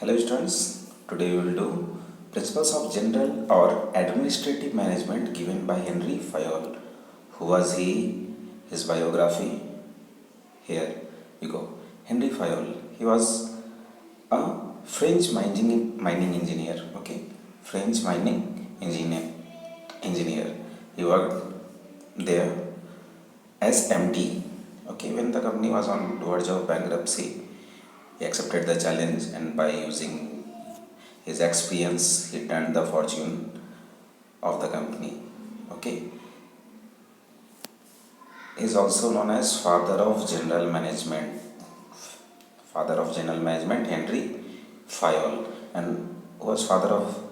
Hello students, today we will do Principles of General or Administrative Management given by Henry Fayol. Who was he? His biography. Here you go. Henry Fayol. He was a French mining engineer. Okay, French mining engineer. He worked there as MD. Okay, when the company was on the verge of bankruptcy, he accepted the challenge and by using his experience, he turned the fortune of the company. Okay, he is also known as father of general management. Father of general management, Henry Fayol, and was father of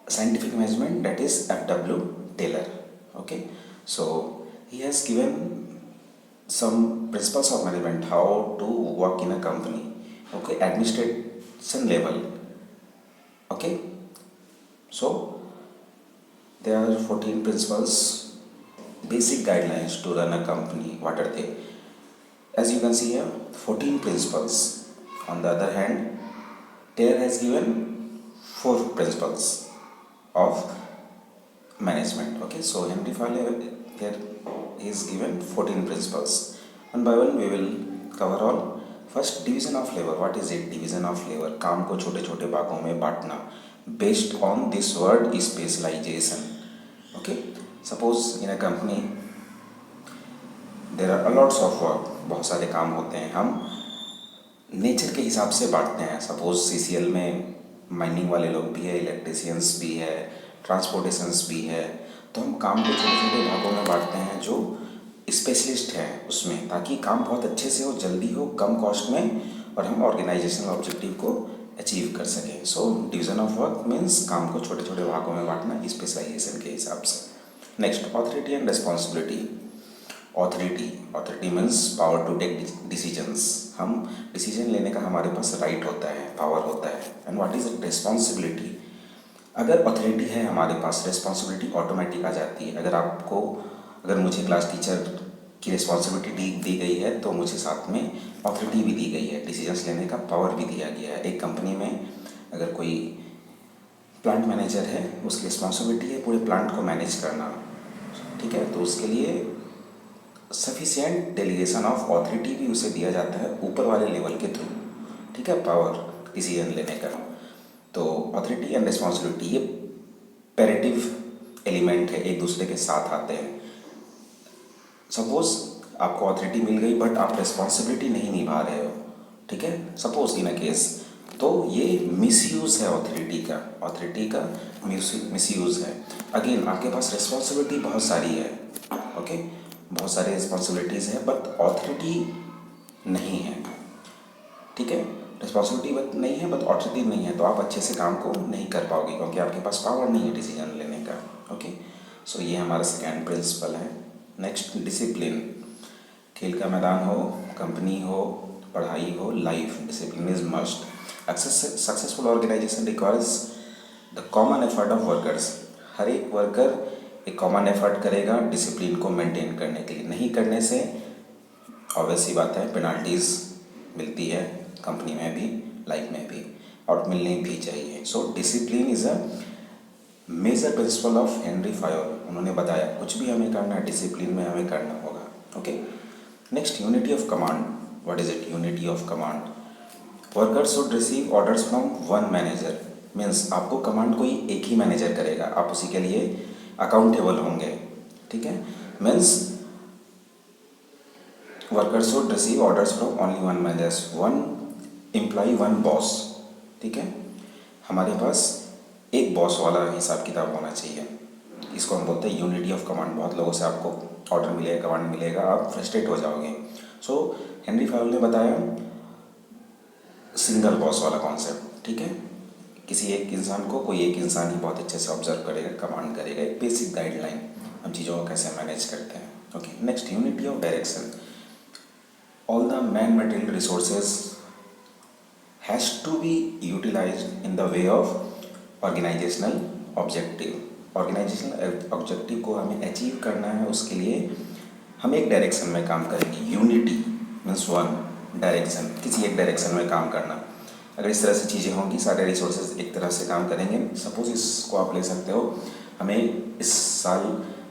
scientific management, that is F.W. Taylor. Okay, so he has given some principles of management, how to work in a company. Okay, administration level. Okay, so there are 14 principles, basic guidelines to run a company. What are they? As you can see here, 14 principles. On the other hand, Taylor has given 4 principles of management. Okay, so Henry Fayol here is given 14 principles. One by one we will cover all. First division of labour. What is it? Division of labour, काम को छोटे छोटे भागों में बांटना based on this word specialisation. Okay, suppose in a company there are a lots of work, बहुत सारे काम होते हैं, हम नेचर के हिसाब से बांटते हैं. सपोज सीसीएल में माइनिंग वाले लोग भी है, इलेक्ट्रिशियंस भी है, ट्रांसपोर्टेशंस भी है, तो हम काम को छोटे छोटे भागों में बांटते हैं जो स्पेशलिस्ट है उसमें, ताकि काम बहुत अच्छे से हो, जल्दी हो, कम कॉस्ट में, और हम ऑर्गेनाइजेशनल ऑब्जेक्टिव को अचीव कर सकें. So division of work means काम को छोटे छोटे भागों में बांटना स्पेशलाइजेशन के हिसाब से. Next, authority and responsibility. Authority means power to take decisions. हम डिसीजन लेने का हमारे पास राइट होता है, पावर होता है. And what is responsibility? अगर ऑथोरिटी है हमारे पास, रिस्पॉन्सिबिलिटी ऑटोमेटिक आ जाती है. अगर मुझे क्लास टीचर की रिस्पॉन्सिबिलिटी दी गई है तो मुझे साथ में ऑथोरिटी भी दी गई है, डिसीजंस लेने का पावर भी दिया गया है. एक कंपनी में अगर कोई प्लांट मैनेजर है, उसकी रिस्पॉन्सिबिलिटी है पूरे प्लांट को मैनेज करना. ठीक है, तो उसके लिए सफिशिएंट डेलीगेशन ऑफ ऑथोरिटी भी उसे दिया जाता है ऊपर वाले लेवल के थ्रू. ठीक है, पावर डिसीजन लेने का. तो ऑथोरिटी एंड रिस्पॉन्सिबिलिटी ये पैरेटिव एलिमेंट है, एक दूसरे के साथ आते हैं. सपोज आपको ऑथोरिटी मिल गई बट आप रिस्पॉन्सिबिलिटी नहीं निभा रहे हो. ठीक है, सपोज इन अ केस, तो ये मिसयूज़ है ऑथोरिटी का मिसयूज़ है. अगेन आपके पास रिस्पॉन्सिबिलिटी बहुत सारी है. ओके, बहुत सारी रिस्पॉन्सिबिलिटीज़ है बट ऑथोरिटी नहीं है. ठीक है, रिस्पॉन्सिबिलिटी नहीं है बट ऑथोरिटी नहीं है, तो आप अच्छे से काम को नहीं कर पाओगे क्योंकि आपके पास पावर नहीं है डिसीजन लेने का. ओके, सो ये हमारा सेकेंड प्रिंसिपल है. Next, discipline. खेल का मैदान हो, कंपनी हो, पढ़ाई हो, life, discipline is must. Successful organisation requires the common effort of workers. हर एक वर्कर एक कॉमन एफर्ट करेगा डिसिप्लिन को मेंटेन करने के लिए. नहीं करने से ऑब्वियस ही बात है पेनाल्टीज मिलती है, कंपनी में भी, लाइफ में भी, और मिलनी भी चाहिए. So discipline is a major principle of Henry Fayol. उन्होंने बताया कुछ भी हमें करना है डिसिप्लिन में हमें करना होगा. Okay, next, unity of command. What is it? Unity of command. Workers should receive orders from one manager. Means आपको कमांड कोई एक ही मैनेजर करेगा, आप उसी के लिए अकाउंटेबल होंगे. ठीक है, means workers should receive orders from only one manager, one employ one boss. ठीक है, हमारे पास एक बॉस वाला हिसाब किताब होना चाहिए. इसको हम बोलते हैं यूनिटी ऑफ कमांड. बहुत लोगों से आपको ऑर्डर मिलेगा, कमांड मिलेगा, आप फ्रस्ट्रेट हो जाओगे. सो हेनरी फायोल ने बताया सिंगल बॉस वाला कॉन्सेप्ट. ठीक है, किसी एक इंसान को कोई एक इंसान ही बहुत अच्छे से ऑब्जर्व करेगा, कमांड करेगा. एक बेसिक गाइडलाइन हम चीज़ों को कैसे मैनेज करते हैं. Okay, next, unity of direction. All the man material resources has to be utilised in the way of organisational objective. Organisational objective को हमें अचीव करना है, उसके लिए हम एक डायरेक्शन में काम करेंगे. यूनिटी मीन्स वन डायरेक्शन, किसी एक डायरेक्शन में काम करना. अगर इस तरह से चीज़ें होंगी, सारे रिसोर्सेज एक तरह से काम करेंगे। सपोज इसको आप ले सकते हो, हमें इस साल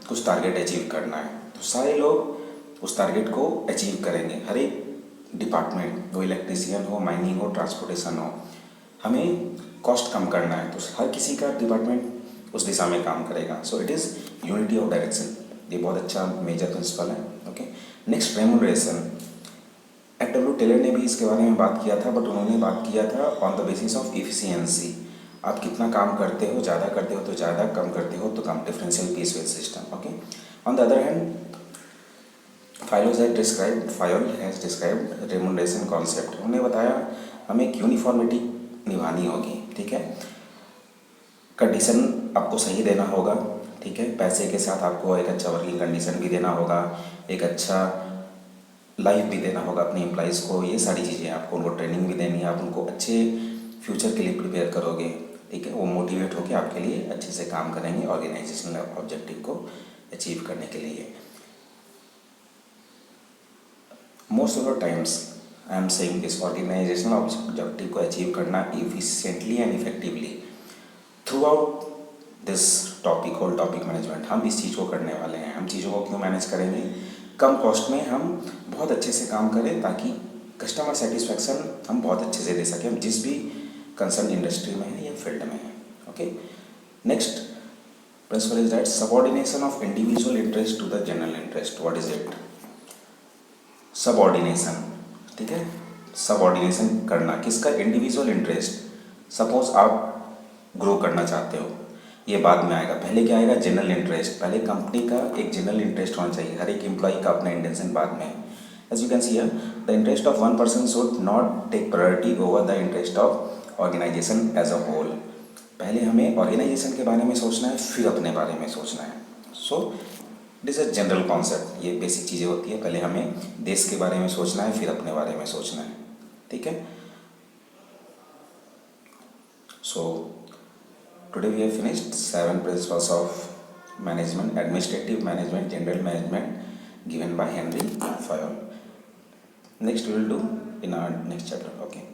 कुछ टारगेट अचीव करना है, तो सारे लोग उस टारगेट को अचीव करेंगे। हर एक डिपार्टमेंट, वो इलेक्ट्रीशियन हो, माइनिंग हो, ट्रांसपोर्टेशन हो, हमें कॉस्ट कम करना है, तो हर किसी का डिपार्टमेंट उस दिशा में काम करेगा। So it is unity of direction. ये बहुत अच्छा मेजर प्रिंसिपल है। Okay, next remuneration. F W. Taylor ने भी इसके बारे में बात किया था, बट उन्होंने बात किया था on the basis of efficiency. आप कितना काम करते हो, ज़्यादा करते हो तो ज़्यादा, कम करते हो तो कम, differential piece wage system. Okay, on the other hand Fayol has described remuneration concept. उन्होंने बताया हमें एक यूनिफॉर्मिटी निभानी होगी, ठीक है। कंडीशन आपको सही देना होगा, ठीक है। पैसे के साथ आपको एक अच्छा वर्किंग कंडीशन भी देना होगा, एक अच्छा लाइफ भी देना होगा अपने एम्प्लॉइज़ को। ये सारी चीज़ें आपको, उनको ट्रेनिंग भी देनी है, आप उनको अच्छे फ्यूचर के लिए प्रिपेयर करोगे, ठीक है। वो मोटिवेट होकर आपके लिए अच्छे से काम करेंगे ऑर्गेनाइजेशनल ऑब्जेक्टिव को अचीव करने के लिए। Most of the times I am saying this, organisational objective को अचीव करना efficiently and effectively throughout this topic, whole topic management, हम इस चीज़ को करने वाले हैं। हम चीज़ों को क्यों मैनेज करेंगे? कम कॉस्ट में हम बहुत अच्छे से काम करें, ताकि कस्टमर सेटिस्फैक्शन हम बहुत अच्छे से दे सकें, हम जिस भी कंसर्न इंडस्ट्री में है या फील्ड में है। Okay, next principle is that subordination of individual interest to the general interest. What is it? Subordination, ठीक है। सबऑर्डिनेशन करना किसका? Individual interest. सपोज आप ग्रो करना चाहते हो, ये बाद में आएगा, पहले क्या आएगा? General interest. पहले कंपनी का एक जनरल इंटरेस्ट होना चाहिए, हर एक एम्प्लॉई का अपना इंटेंशन बाद में। As you can see here, the interest of one person should not take priority over the interest of organisation as a whole. पहले हमें ऑर्गेनाइजेशन के बारे में सोचना है, फिर अपने बारे में सोचना है। So this is general concept, ये बेसिक चीज़ें होती है। पहले हमें देश के बारे में सोचना है, फिर अपने बारे में सोचना है, ठीक है। सो today we have finished 7 principles of management, administrative management, general management given by Henry Fayol. Next we will do in our next chapter. Okay.